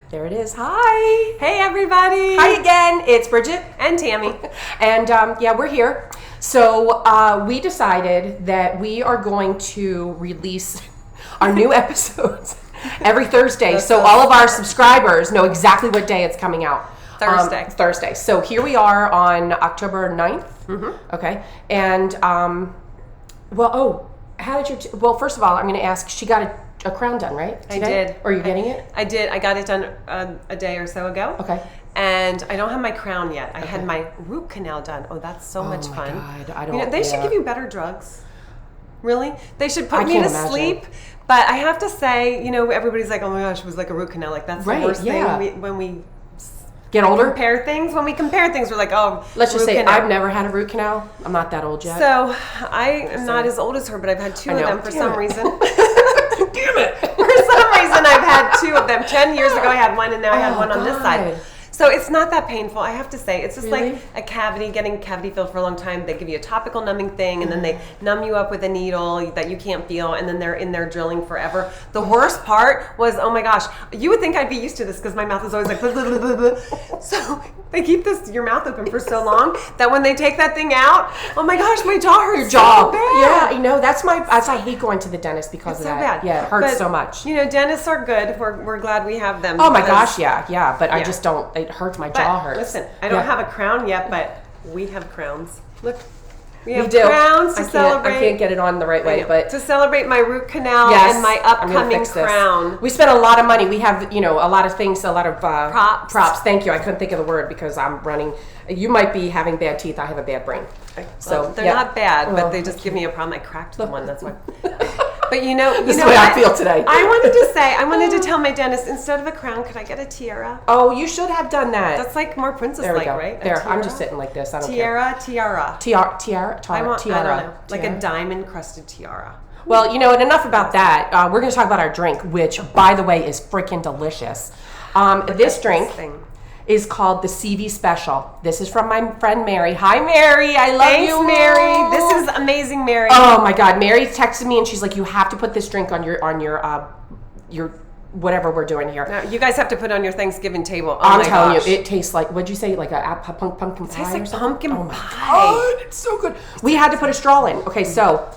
There it is. Hi. Hey, everybody. Hi again. It's Bridget. And Tami. And we're here. So we decided that we are going to release our new episodes every Thursday. So all of our subscribers know exactly what day it's coming out. Thursday. So here we are on October 9th. Mm-hmm. Okay. And, how did you... well, first of all, I'm going to ask, she got a crown done, right? Today? I did. Or are you getting it? I did. I got it done a day or so ago. Okay. And I don't have my crown yet. I had my root canal done. Oh, that's so much fun. God, I don't... they should give you better drugs. Really? They should put me to sleep. But I have to say, everybody's like, oh my gosh, it was like a root canal. Like, that's the worst thing when we... Get older? When we compare things, we're like, oh, let's just say I've never had a root canal. I'm not that old yet. So I am not as old as her, but I've had two of them for some reason. Damn it. For some reason, I've had two of them. 10 years ago, I had one, and now I had one on this side. So it's not that painful, I have to say. It's just like a cavity, getting cavity filled for a long time. They give you a topical numbing thing, and then they numb you up with a needle that you can't feel, and then they're in there drilling forever. The worst part was, oh my gosh, you would think I'd be used to this because my mouth is always like, blah, blah, blah, blah. So they keep your mouth open for so long that when they take that thing out, oh my gosh, my jaw hurts. Your jaw. So bad. Yeah, I hate going to the dentist because of that. Bad. Yeah, it hurts so much. Dentists are good. We're glad we have them. Oh my gosh, yeah. But I just don't, it hurts, my jaw hurts. Listen, I don't have a crown yet, but we have crowns. Look, we do. Crowns to celebrate. I can't get it on the right way, but to celebrate my root canal and my upcoming crown. We spent a lot of money. We have, a lot of things, a lot of props. Thank you. I couldn't think of the word because I'm running. You might be having bad teeth. I have a bad brain. So they're not bad, but they just give me a problem. I cracked the one. That's why. But this is the way I feel today. I wanted to tell my dentist, instead of a crown, could I get a tiara? Oh, you should have done that. That's like more princess-like, right? There, I'm just sitting like this. I don't care. Tiara. I don't know. Like a diamond-crusted tiara. Well, and enough about that. We're going to talk about our drink, which, by the way, is freaking delicious. This drink is called the Seavey Special. This is from my friend Mary. Hi, Mary. I love you, Mary. This is amazing, Mary. Oh my God, Mary texted me and she's like, "You have to put this drink on your whatever we're doing here." No, you guys have to put it on your Thanksgiving table. I'm telling you, it tastes like, what'd you say, like a pumpkin pie? It tastes like pumpkin pie. God, it's so good. We had to put a straw in. Okay, so.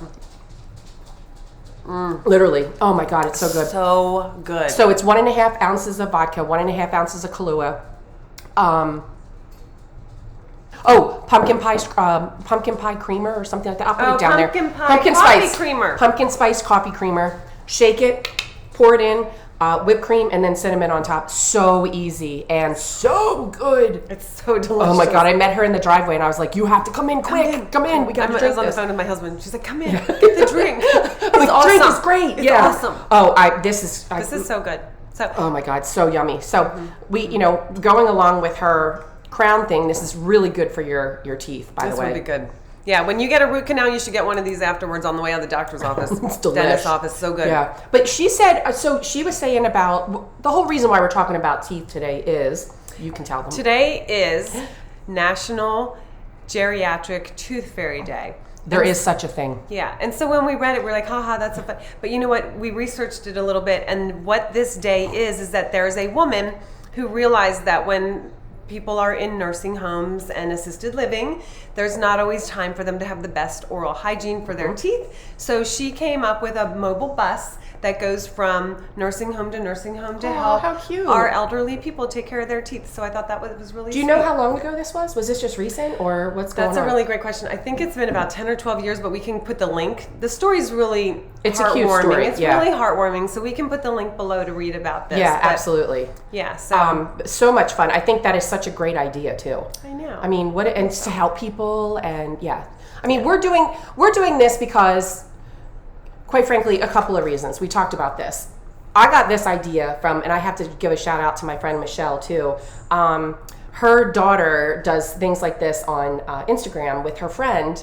Literally. Oh my God, it's so good. So good. So it's 1.5 ounces of vodka, 1.5 ounces of Kahlua. Pumpkin pie creamer or something like that. I'll put it down there. Pumpkin spice creamer. Pumpkin spice coffee creamer. Shake it, pour it in, whipped cream, and then cinnamon on top. So easy and so good. It's so delicious. Oh my God, I met her in the driveway and I was like, "You have to come in quick. Come in. We got to drink this." I was on the phone with my husband. She's like, "Come in, get the drink." The awesome. Drink is great. It's awesome. Oh, this is so good. So, oh my God, so yummy. So we, going along with her crown thing, this is really good for your teeth, by the way. This would be good. Yeah, when you get a root canal, you should get one of these afterwards on the way out of the doctor's office. It's delish. Dentist's office, so good. Yeah, but she said, so she was saying about, the whole reason why we're talking about teeth today is, you can tell them. Today is National Geriatric Toothfairy Day. There is such a thing. Yeah, and so when we read it, we're like, haha, that's so fun. But you know what? We researched it a little bit, and what this day is that there's a woman who realized that when people are in nursing homes and assisted living, there's not always time for them to have the best oral hygiene for their teeth. So she came up with a mobile bus that goes from nursing home to help how cute. Our elderly people take care of their teeth. So I thought that was really Do you know how long ago this was? Was this just recent or what's going on? That's a really great question. I think it's been about 10 or 12 years, but we can put the link. The story's really It's heartwarming. A cute story. It's really heartwarming, so we can put the link below to read about this. Yeah, absolutely. Yeah, so so much fun. I think that is such a great idea too. I know. I mean, and to help people and I mean, we're doing this because, quite frankly, a couple of reasons. We talked about this. I got this idea from, and I have to give a shout out to my friend Michelle too. Her daughter does things like this on Instagram with her friend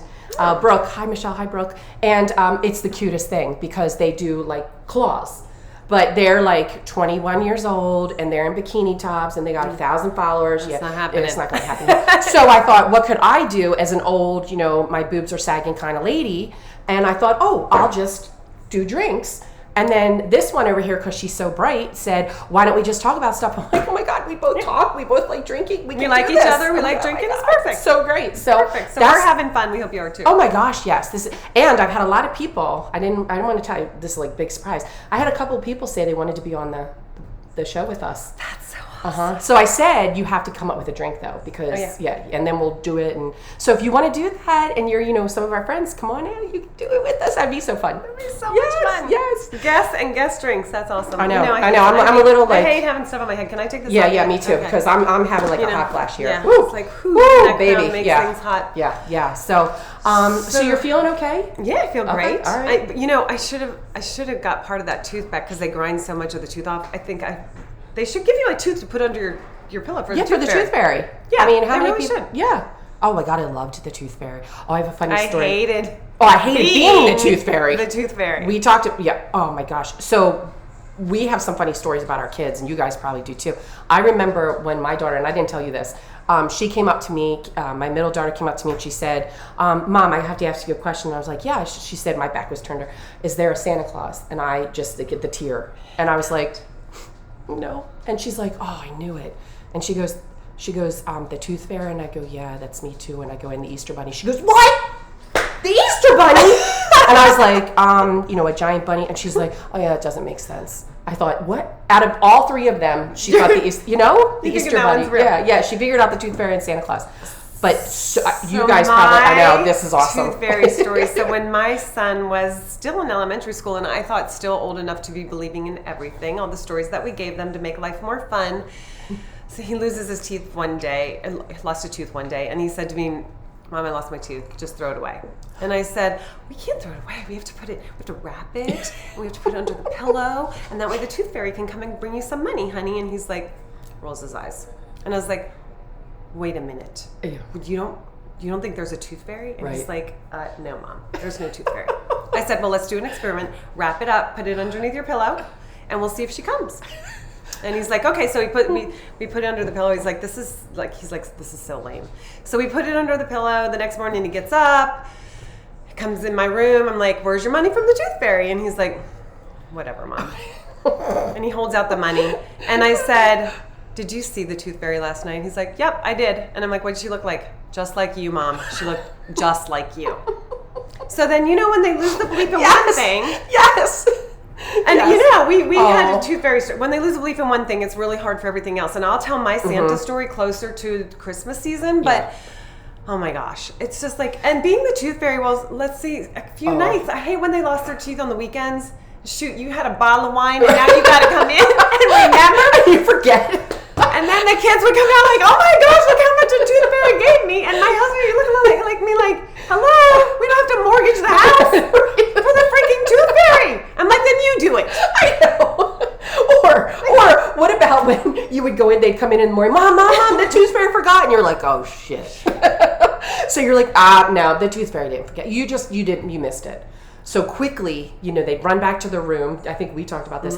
Brooke. Hi Michelle, hi Brooke. And it's the cutest thing because they do like claws. But they're like 21 years old and they're in bikini tops and they got 1,000 followers. That's not happening. It's not going to happen. So I thought, what could I do as an old, my boobs are sagging kind of lady? And I thought, I'll just do drinks And then this one over here, because she's so bright, said, why don't we just talk about stuff? I'm like, oh my God, we both talk. We both like drinking. We like each other. We like drinking. It's perfect. So great. So perfect. So we're having fun. We hope you are too. Oh my gosh, yes. And I've had a lot of people, I didn't want to tell you, this is like big surprise. I had a couple of people say they wanted to be on the show with us. That's so awesome. So I said, you have to come up with a drink though, because and then we'll do it. And so if you want to do that and you're, some of our friends, come on out, you can do it with us. That'd be so fun. That'd be so much fun. Yes. Guest drinks. That's awesome. I know. I'm a little like. I hate having stuff on my head. Can I take this? Yeah, me too. Because I'm having like a hot flash here. Yeah. Woo. It's like, whoo, baby. Makes things hot. Yeah. So you're feeling okay? Yeah, I feel great. All right. I should have got part of that tooth back because they grind so much of the tooth off. I think they should give you a tooth to put under your pillow for the Toothfairy. Yeah, I mean, how many really people? Should. Yeah. Oh my God, I loved the Toothfairy. Oh, I have a funny story. I hated being the Toothfairy. The Toothfairy. We talked. Oh my gosh. So we have some funny stories about our kids, and you guys probably do too. I remember when my daughter, and I didn't tell you this. She came up to me. My middle daughter came up to me and she said, "Mom, I have to ask you a question." And I was like, "Yeah." She said, my back was turned to her. Is there a Santa Claus? And I just get the tear, and I was like, "No." And she's like, "Oh, I knew it." And she goes, the Tooth Fairy, and I go, "Yeah, that's me too." And I go, "And the Easter Bunny." She goes, "What? The Easter Bunny?" And I was like, a giant bunny. And she's like, "Oh yeah, that doesn't make sense." I thought, what? Out of all three of them, she thought the Easter Bunny. Yeah, she figured out the Tooth Fairy and Santa Claus. But you guys probably, I know, this is awesome. Tooth Fairy story. So when my son was still in elementary school, and I thought still old enough to be believing in everything, all the stories that we gave them to make life more fun. So he loses his teeth one day, and lost a tooth one day, and he said to me, "Mom, I lost my tooth. Just throw it away." And I said, "We can't throw it away. We have to wrap it, and we have to put it under the pillow, and that way the Tooth Fairy can come and bring you some money, honey." And he's like, rolls his eyes, and I was like, "Wait a minute. Yeah. You don't think there's a Tooth Fairy?" And he's like, "No, Mom, there's no Tooth Fairy." I said, "Well, let's do an experiment. Wrap it up, put it underneath your pillow, and we'll see if she comes." And he's like, "Okay." So we put it under the pillow. He's like, "This is so lame." So we put it under the pillow. The next morning he gets up, comes in my room. I'm like, "Where's your money from the Tooth Fairy?" And he's like, "Whatever, Mom." And he holds out the money. And I said, "Did you see the Tooth Fairy last night?" He's like, "Yep, I did." And I'm like, "What did she look like?" "Just like you, Mom. She looked just like you." So then, when they lose the bleep in one thing. Yes. And we had a Tooth Fairy story. When they lose a belief in one thing, it's really hard for everything else. And I'll tell my Santa story closer to Christmas season, but oh my gosh, it's just like, and being the Tooth Fairy, well, let's see, a few nights. I hate when they lost their teeth on the weekends. Shoot, you had a bottle of wine and now you got to come in and remember. You forget. And then the kids would come out like, "Oh my gosh, look how much a Tooth Fairy gave me." And my husband would look like me like, "Hello, we don't have to mortgage the house for the freaking Tooth Fairy." I'm like, "Then you do it." I know. Or what about when you would go in, they'd come in the morning, Mom, the Tooth Fairy forgot. And you're like, "Oh shit." So you're like, no, the Tooth Fairy didn't forget. You missed it. So quickly, they'd run back to the room. I think we talked about this.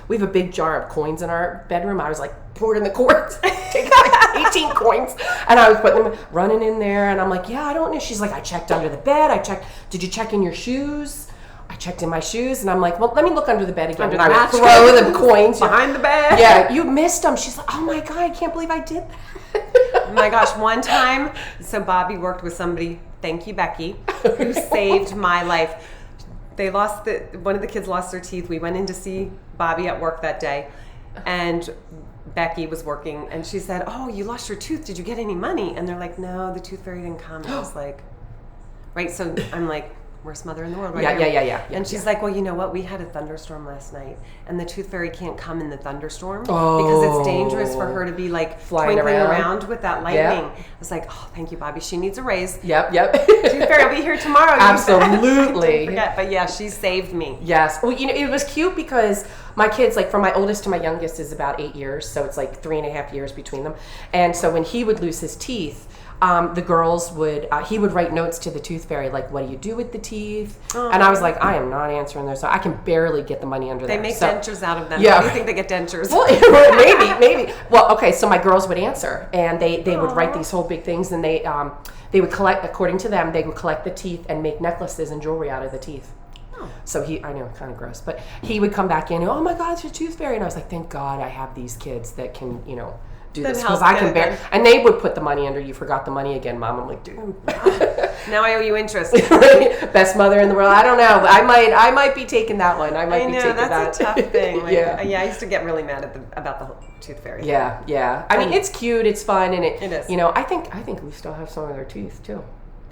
We have a big jar of coins in our bedroom. I was like, pouring the coins, taking like 18 coins. And I was putting them, running in there. And I'm like, "Yeah, I don't know." She's like, "I checked under the bed. Did you check in your shoes?" I checked in my shoes. And I'm like, "Well, let me look under the bed again." And I would throw the coins. Behind the bed. Yeah, you missed them. She's like, "Oh my God, I can't believe I did that." Oh my gosh, one time, so Bobby worked with somebody, thank you, Becky, who saved my life. One of the kids lost their teeth. We went in to see Bobby at work that day, and Becky was working, and she said, "Oh, you lost your tooth. Did you get any money?" And they're like, "No, the Tooth Fairy didn't come." And I was like, right. So I'm like, worst mother in the world, right? Yeah. And she's like, "Well, you know what? We had a thunderstorm last night, and the Tooth Fairy can't come in the thunderstorm because it's dangerous for her to be like flying around with that lightning." I was like, "Oh, thank you, Bobby. She needs a raise." Yep. Tooth Fairy will be here tomorrow. Absolutely. Don't forget. But yeah, she saved me. Yes. Well, it was cute because my kids, like from my oldest to my youngest, is about 8 years, so it's like 3.5 years between them. And so when he would lose his teeth, the girls he would write notes to the Tooth Fairy, like, "What do you do with the teeth?" And I was like, "I am not answering those. So I can barely get the money under there." They make dentures out of them. Yeah. How do you think they get dentures? Well, maybe. Well, okay, so my girls would answer, and they would write these whole big things, and they would collect, according to them, they would collect the teeth and make necklaces and jewelry out of the teeth. So I know, kind of gross, but he would come back in and, oh my God, it's your tooth fairy. And I was like, thank God I have these kids that can, do this, because I can bear. And they would put the money under. You forgot the money again, Mom. I'm like, dude. Now I owe you interest. Best mother in the world. I don't know. I might be taking that one. I might be taking that. That's a tough thing. Yeah, I used to get really mad about the whole tooth fairy thing. Yeah. I mean, it's cute. It's fun, and it is. I think we still have some of their teeth too.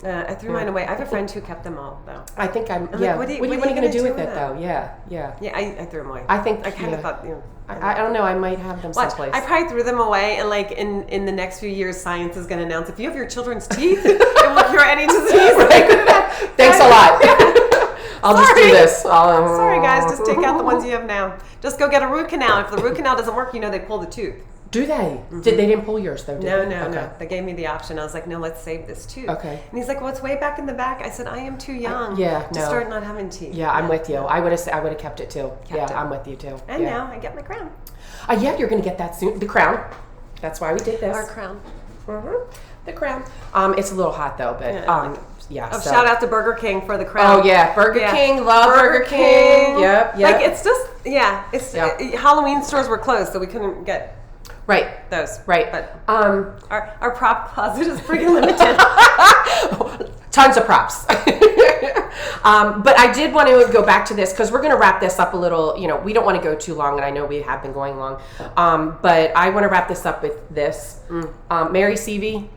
I threw mine away. I have a friend who kept them all, though. I think I'm. Like, yeah. what are you going to do with it, though? Yeah. Yeah, I threw them away. I think I kind of thought. I don't know. I might have them someplace. I probably threw them away, and like in the next few years, science is going to announce if you have your children's teeth, it will cure any disease. Thanks a lot. I'll just do this. Sorry, guys. Just take out the ones you have now. Just go get a root canal. If the root canal doesn't work, they pull the tooth. Do they? Mm-hmm. They didn't pull yours though, did they? No. They gave me the option. I was like, no, let's save this tooth. Okay. And he's like, well, it's way back in the back. I said, I am too young to start not having teeth. Yeah, I'm with you. I would have kept it too. I'm with you too. And now I get my crown. You're going to get that soon. The crown. That's why we did this. Our crown. Mm-hmm. The crown. It's a little hot though, but shout out to Burger King for the crown. Oh yeah, Burger King. Love Burger King. Yep. Like it's just Halloween stores were closed, so we couldn't get. Right. Those. Right. But our prop closet is pretty limited. Tons of props. But I did want to go back to this because we're going to wrap this up a little. We don't want to go too long, and I know we have been going long. But I want to wrap this up with this. Mary Seavey,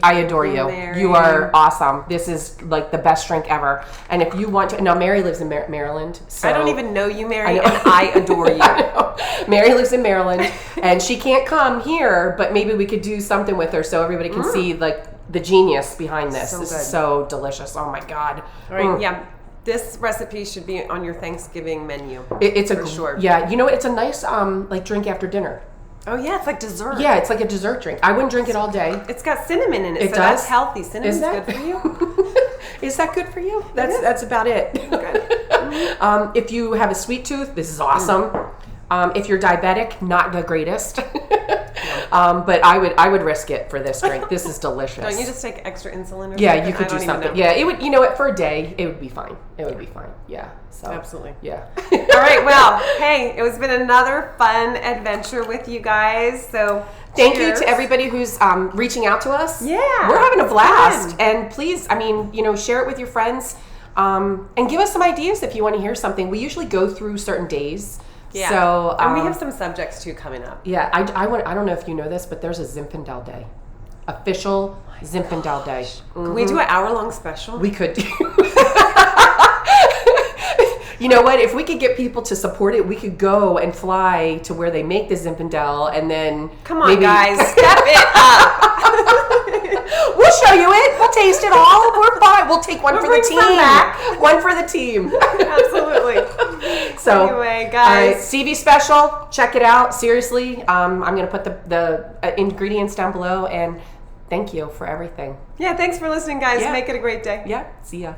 I adore you. Mary. You are awesome. This is like the best drink ever. And if you want to, now Mary lives in Maryland. So I don't even know you, Mary, and I adore you. I Mary lives in Maryland, and she can't come here, but maybe we could do something with her so everybody can see like the genius behind this. This is so delicious. Oh my God. All right. Yeah. This recipe should be on your Thanksgiving menu. It's for sure. Yeah. It's a nice like drink after dinner. Oh yeah, it's like dessert. Yeah, it's like a dessert drink. I wouldn't drink it all day. It's got cinnamon in it, so does? that's healthy. Cinnamon's good for you. Is that good for you? That's about it. Okay. If you have a sweet tooth, this is awesome. If you're diabetic, not the greatest. But I would risk it for this drink. This is delicious. Don't you just take extra insulin or something? Yeah, you could do something. Yeah, it would. For a day, it would be fine. It would be fine. Yeah. So absolutely. Yeah. All right. Well, hey, it has been another fun adventure with you guys. So thank you to everybody who's reaching out to us. Yeah, we're having a blast. And please, share it with your friends, and give us some ideas if you want to hear something. We usually go through certain days. Yeah. So and we have some subjects too coming up. Yeah, I don't know if you know this, but there's a Zinfandel Day, official Zinfandel Day. Mm-hmm. Can we do an hour-long special? We could do. You know what? If we could get people to support it, we could go and fly to where they make the Zinfandel, and then come on, guys, step it up. We'll show you it. We'll taste it all. We're fine. We'll take one for the team. One for the team. Absolutely. So anyway, guys, Seavey Special. Check it out. Seriously, I'm going to put the ingredients down below. And thank you for everything. Yeah, thanks for listening, guys. Make it a great day. Yeah. See ya.